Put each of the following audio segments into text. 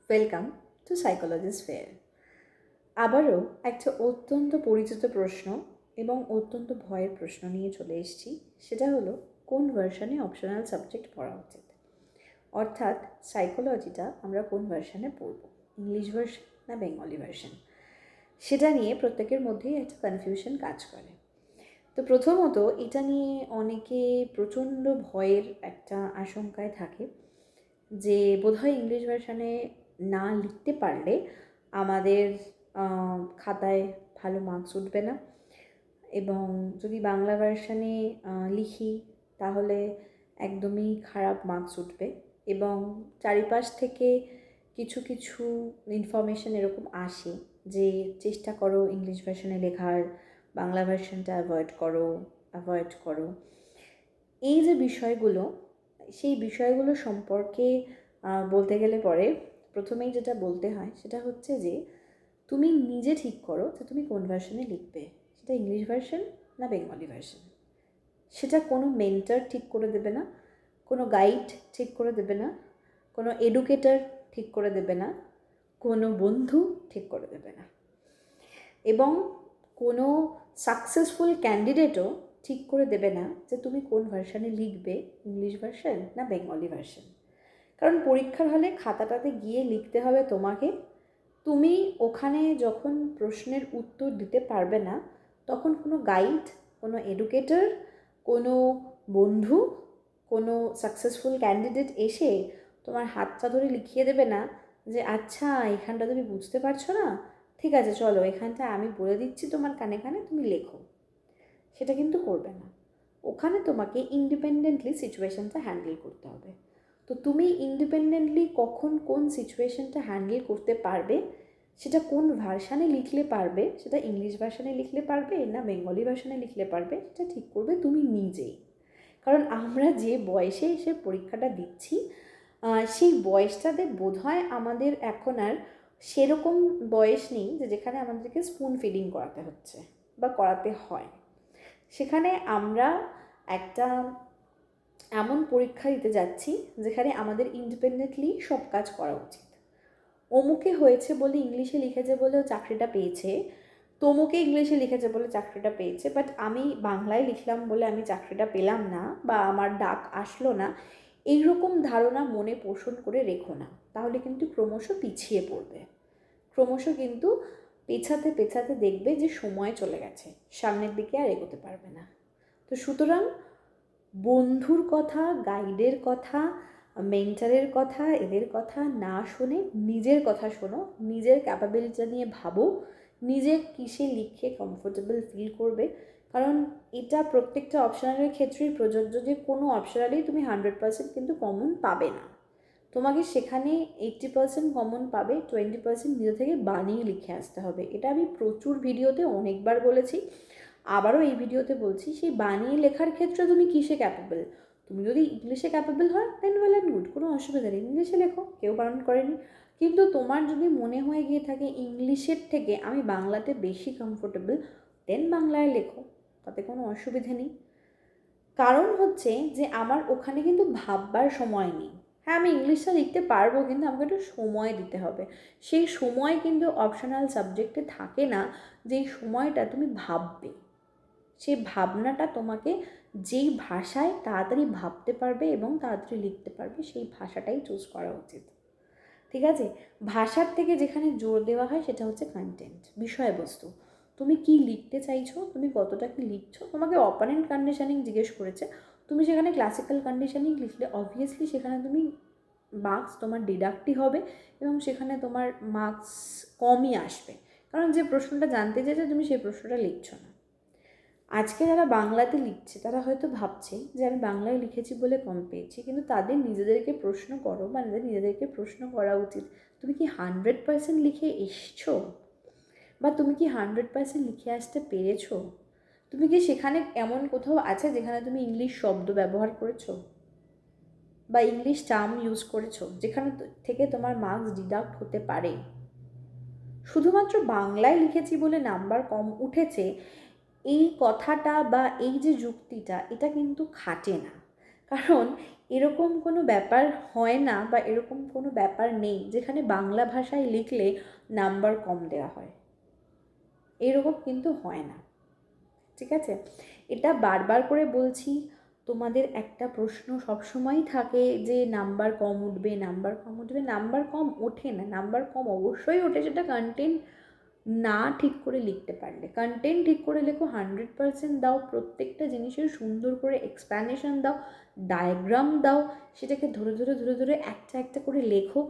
Welcome to psychology sphere. আবারও একটা অত্যন্ত পরিচিত প্রশ্ন এবং অত্যন্ত ভয়ের প্রশ্ন নিয়ে চলে এসেছি। সেটা হলো, কোন ভার্সানে অপশনাল সাবজেক্ট পড়া উচিত? অর্থাৎ সাইকোলজিটা আমরা কোন ভার্সানে পড়ব, ইংলিশ ভার্সন না বেঙ্গলি ভার্সন? সেটা নিয়ে প্রত্যেকের মধ্যেই একটা কনফিউশন কাজ করে। তো প্রথমত এটা নিয়ে অনেকে প্রচণ্ড ভয়ের একটা আশঙ্কায় থাকে যে বোধহয় ইংলিশ ভার্সানে না লিখতে পারলে আমাদের খাতায় ভালো মার্কস উঠবে না, এবং যদি বাংলা ভার্সানে লিখি তাহলে একদমই খারাপ মার্কস উঠবে। এবং চারিপাশ থেকে কিছু কিছু ইনফরমেশন এরকম আসে যে চেষ্টা করো ইংলিশ ভার্সানে লেখার, বাংলা ভার্সানটা অ্যাভয়েড করো। এই যে বিষয়গুলো, সেই বিষয়গুলো সম্পর্কে বলতে গেলে পরে প্রথমেই যেটা বলতে হয় সেটা হচ্ছে যে তুমি নিজে ঠিক করো যে তুমি কোন ভার্সনে লিখবে, সেটা ইংলিশ ভার্সন না বেঙ্গলি ভার্সন। সেটা কোনো মেন্টর ঠিক করে দেবে না, কোনো গাইড ঠিক করে দেবে না, কোনো এডুকেটর ঠিক করে দেবে না, কোনো বন্ধু ঠিক করে দেবে না, এবং কোনো সাকসেসফুল ক্যান্ডিডেটও ঠিক করে দেবে না যে তুমি কোন ভার্সানে লিখবে, ইংলিশ ভার্সন না বেঙ্গলি ভার্সন। কারণ পরীক্ষার হলে খাতাটাতে গিয়ে লিখতে হবে তোমাকে। তুমি ওখানে যখন প্রশ্নের উত্তর দিতে পারবে না, তখন কোনো গাইড, কোনো এডুকেটর, কোনো বন্ধু, কোনো সাকসেসফুল ক্যান্ডিডেট এসে তোমার হাতটা ধরে লিখিয়ে দেবে না যে আচ্ছা এখানটা তুমি বুঝতে পারছো না, ঠিক আছে চলো এখানটা আমি বলে দিচ্ছি তোমার কানে কানে, তুমি লেখো। সেটা কিন্তু করবে না। ওখানে তোমাকে ইন্ডিপেন্ডেন্টলি সিচুয়েশানটা হ্যান্ডেল করতে হবে। তো তুমি ইন্ডিপেন্ডেন্টলি কখন কোন সিচুয়েশানটা হ্যান্ডেল করতে পারবে, সেটা কোন ভার্সানে লিখলে পারবে, সেটা ইংলিশ ভার্সানে লিখলে পারবে না বেঙ্গলি ভার্সানে লিখলে পারবে, সেটা ঠিক করবে তুমি নিজেই। কারণ আমরা যে বয়সে এসে পরীক্ষাটা দিচ্ছি, সেই বয়সটাতে বোধহয় আমাদের এখন আর সেরকম বয়স নেই যে যেখানে আমাদেরকে স্পুন ফিডিং করাতে হচ্ছে বা করাতে হয়। সেখানে আমরা একটা এমন পরীক্ষা দিতে যাচ্ছি যেখানে আমাদের ইন্ডিপেন্ডেন্টলি সব কাজ করা উচিত। অমুকে হয়েছে বলে ইংলিশে লিখেছে বলে চাকরিটা পেয়েছে, তমুকে ইংলিশে লিখেছে বলে চাকরিটা পেয়েছে, বাট আমি বাংলায় লিখলাম বলে আমি চাকরিটা পেলাম না বা আমার ডাক আসলো না, এইরকম ধারণা মনে পোষণ করে রেখো না। তাহলে কিন্তু ক্রমশ পিছিয়ে পড়বে, ক্রমশ কিন্তু পেছাতে পেছাতে দেখবে যে সময় চলে গেছে, সামনের দিকে আর এগোতে পারবে না। তো সুতরাং বন্ধুর কথা, গাইডের কথা, মেন্টারের কথা, এদের কথা না শুনে নিজের কথা শোনো, নিজের ক্যাপাবিলিটি নিয়ে ভাবো, নিজে কিসে লিখে কমফোর্টেবল ফিল করবে। কারণ এটা প্রত্যেকটা অপশনালের ক্ষেত্রেই প্রযোজ্য যে কোনো অপশনালেই তুমি 100% কিন্তু কমন পাবে না। তোমাকে সেখানে 80% কমন পাবে, 20% নিজে থেকে বানিয়ে লিখে আসতে হবে। এটা আমি প্রচুর ভিডিওতে অনেকবার বলেছি, আবারও এই ভিডিওতে বলছি। সেই বানিয়ে লেখার ক্ষেত্রে তুমি কিসে ক্যাপেবল? তুমি যদি ইংলিশে ক্যাপেবল হয় দেন ওয়েল অ্যান্ড গুড, কোনো অসুবিধা নেই, ইংলিশে লেখো, কেউ বারণ করেনি। কিন্তু তোমার যদি মনে হয়ে গিয়ে থাকে ইংলিশের থেকে আমি বাংলাতে বেশি কমফোর্টেবল, দেন বাংলায় লেখো, তাতে কোনো অসুবিধে নেই। কারণ হচ্ছে যে আমার ওখানে কিন্তু ভাববার সময় নেই। হ্যাঁ, আমি ইংলিশটা লিখতে পারবো, কিন্তু আমাকে একটু সময় দিতে হবে। সেই সময় কিন্তু অপশনাল সাবজেক্টে থাকে না, যেই সময়টা তুমি ভাববে। সেই ভাবনাটা তোমাকে যেই ভাষায় তাড়াতাড়ি ভাবতে পারবে এবং তাড়াতাড়ি লিখতে পারবে, সেই ভাষাটাই চুজ করা উচিত। ঠিক আছে? ভাষার থেকে যেখানে জোর দেওয়া হয় সেটা হচ্ছে কন্টেন্ট, বিষয়বস্তু। তুমি কি লিখতে চাইছো, তুমি কতটা কি লিখছো। তোমাকে অপারেন্ট কন্ডিশনিং জিজ্ঞেস করেছে, তুমি সেখানে ক্লাসিক্যাল কন্ডিশনিং লিখলে অবভিয়াসলি সেখানে তুমি মার্কস তোমার ডিডাক্টই হবে এবং সেখানে তোমার মার্কস কমই আসবে। কারণ যে প্রশ্নটা জানতে চাইছে তুমি সেই প্রশ্নটা লিখছো না। আজকে যারা বাংলাতে লিখছে তারা হয়তো ভাবছে যে আমি বাংলায় লিখেছি বলে কম পেয়েছি, কিন্তু তাদের নিজেদেরকে প্রশ্ন করো বা নিজেদেরকে প্রশ্ন করা উচিত, তুমি কি 100% লিখে এসছো, বা তুমি কি 100% লিখে আসতে পেরেছো? তুমি কি সেখানে এমন কোথাও আছে যেখানে তুমি ইংলিশ শব্দ ব্যবহার করেছো বা ইংলিশ টার্ম ইউজ করেছো যেখানে থেকে তোমার মার্কস ডিডাক্ট হতে পারে? শুধুমাত্র বাংলায় লিখেছি বলে নাম্বার কম উঠেছে, এই কথাটা বা এই যে যুক্তিটা, এটা কিন্তু খাটে না। কারণ এরকম কোনো ব্যাপার হয় না বা এরকম কোনো ব্যাপার নেই যেখানে বাংলা ভাষায় লিখলে নাম্বার কম দেওয়া হয়, এরকম কিন্তু হয় না। ঠিক আছে, এটা বারবার করে বলছি। তোমাদের একটা প্রশ্ন সবসময়ই থাকে যে নাম্বার কম উঠবে, নাম্বার কম উঠবে। নাম্বার কম ওঠে না, নাম্বার কম অবশ্যই ওঠে সেটা কন্টেন্ট না ঠিক করে লিখতে পারলে। কন্টেন্ট ঠিক করে লেখো, 100% দাও, প্রত্যেকটা জিনিসের সুন্দর করে এক্সপ্ল্যানেশন দাও, ডায়াগ্রাম দাও, সেটাকে ধরে ধরে ধরে ধরে একটা একটা করে লেখো।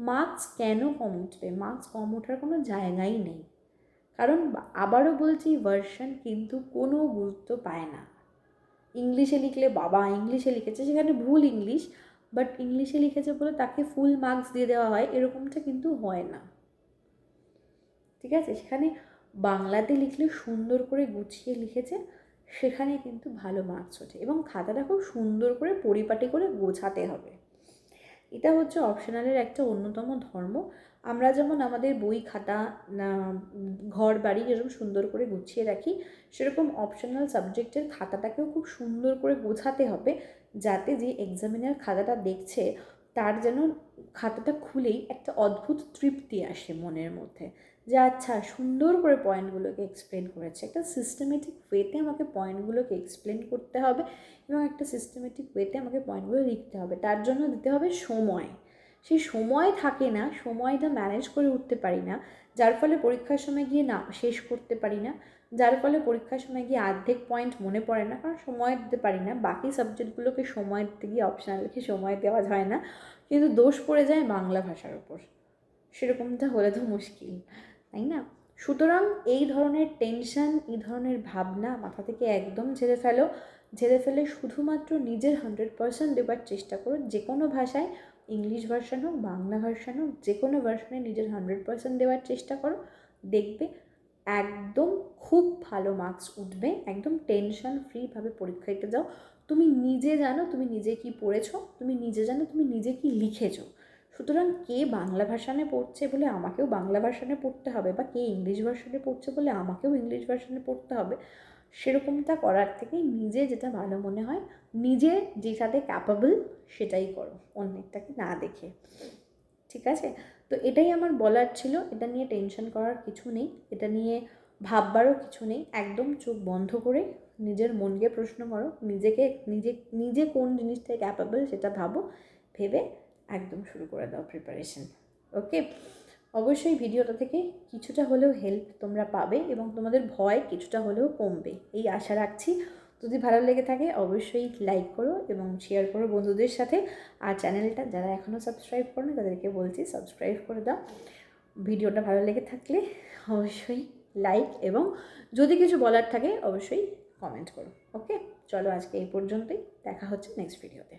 মার্কস কেন কম উঠবে? মার্কস কম ওঠার কোনো জায়গাই নেই। কারণ আবারও বলছি, ভার্সন কিন্তু কোনো গুরুত্ব পায় না। ইংলিশে লিখলে বাবা ইংলিশে লিখেছে, সেখানে ভুল ইংলিশ, বাট ইংলিশে লিখেছে বলে তাকে ফুল মার্কস দিয়ে দেওয়া হয়, এরকমটা কিন্তু হয় না। ঠিক আছে, সেখানে বাংলাতে লিখলে সুন্দর করে গুছিয়ে লিখেছে, সেখানে কিন্তু ভালো মার্কস ওঠে। এবং খাতাটা খুব সুন্দর করে পরিপাটি করে গোছাতে হবে। এটা হচ্ছে অপশনালের একটা অন্যতম ধর্ম। আমরা যেমন আমাদের বই খাতা ঘর বাড়ি যেরকম সুন্দর করে গুছিয়ে রাখি, সেরকম অপশনাল সাবজেক্টের খাতাটাকেও খুব সুন্দর করে গোছাতে হবে, যাতে যে এক্সামিনার খাতাটা দেখছে তার যেন খাতাটা খুলেই একটা অদ্ভুত তৃপ্তি আসে মনের মধ্যে, যে আচ্ছা সুন্দর করে পয়েন্টগুলোকে এক্সপ্লেন করেছে। একটা সিস্টেমেটিক ওয়েতে আমাকে পয়েন্টগুলোকে এক্সপ্লেন করতে হবে এবং একটা সিস্টেমেটিক ওয়েতে আমাকে পয়েন্টগুলো লিখতে হবে। তার জন্য দিতে হবে সময়। সেই সময় থাকে না, সময়টা ম্যানেজ করে উঠতে পারি না, যার ফলে পরীক্ষার সময় গিয়ে না শেষ করতে পারি না, যার ফলে পরীক্ষার সময় গিয়ে অর্ধেক পয়েন্ট মনে পড়ে না, কারণ সময় দিতে পারি না। বাকি সাবজেক্টগুলোকে সময় দিতে গিয়ে অপশনালকে সময় দেওয়া যায় না, কিন্তু দোষ পড়ে যায় বাংলা ভাষার ওপর। সেরকমটা হলে তো মুশকিল, তাই না? সুতরাং এই ধরনের টেনশন, এই ধরনের ভাবনা মাথা থেকে একদম ঝেড়ে ফেলো। ঝেড়ে ফেলে শুধুমাত্র নিজের 100% দেওয়ার চেষ্টা করো। যে কোনো ভাষায়, ইংলিশ ভার্সান হোক, বাংলা ভার্সান হোক, যে কোনো ভার্সানে নিজের 100% দেওয়ার চেষ্টা করো। দেখবে একদম খুব ভালো মার্কস উঠবে। একদম টেনশন ফ্রিভাবে পরীক্ষা দিতে যাও। তুমি নিজে জানো তুমি নিজে কি পড়েছো, তুমি নিজে জানো তুমি নিজে কি লিখেছো। সুতরাং কে বাংলা ভার্সানে পড়ছে বলে আমাকেও বাংলা ভার্সানে পড়তে হবে, বা কে ইংলিশ ভার্সানে পড়ছে বলে আমাকেও ইংলিশ ভার্সানে পড়তে হবে, সেরকমটা করার থেকে নিজে যেটা ভালো মনে হয়, নিজে যেটাতে ক্যাপাবল সেটাই করো, অন্যেরটাকে না দেখে। ঠিক আছে, তো এটাই আমার বলার ছিল। এটা নিয়ে টেনশন করার কিছু নেই, এটা নিয়ে ভাববারও কিছু নেই। একদম চোখ বন্ধ করে নিজের মনকে প্রশ্ন করো, নিজেকে নিজে নিজে কোন জিনিসটায় ক্যাপাবল সেটা ভাবো, ভেবে একদম শুরু করে দাও প্রিপারেশন। ওকে, অবশ্যই ভিডিওটা থেকে কিছুটা হলেও হেল্প তোমরা পাবে এবং তোমাদের ভয় কিছুটা হলেও কমবে, এই আশা রাখছি। যদি ভালো লেগে থাকে অবশ্যই লাইক করো এবং শেয়ার করো বন্ধুদের সাথে। আর চ্যানেলটা যারা এখনও সাবস্ক্রাইব করো না তাদেরকে বলছি সাবস্ক্রাইব করে দাও। ভিডিওটা ভালো লেগে থাকলে অবশ্যই লাইক, এবং যদি কিছু বলার থাকে অবশ্যই কমেন্ট করো। ওকে, চলো আজকে এই পর্যন্তই, দেখা হচ্ছে নেক্সট ভিডিওতে।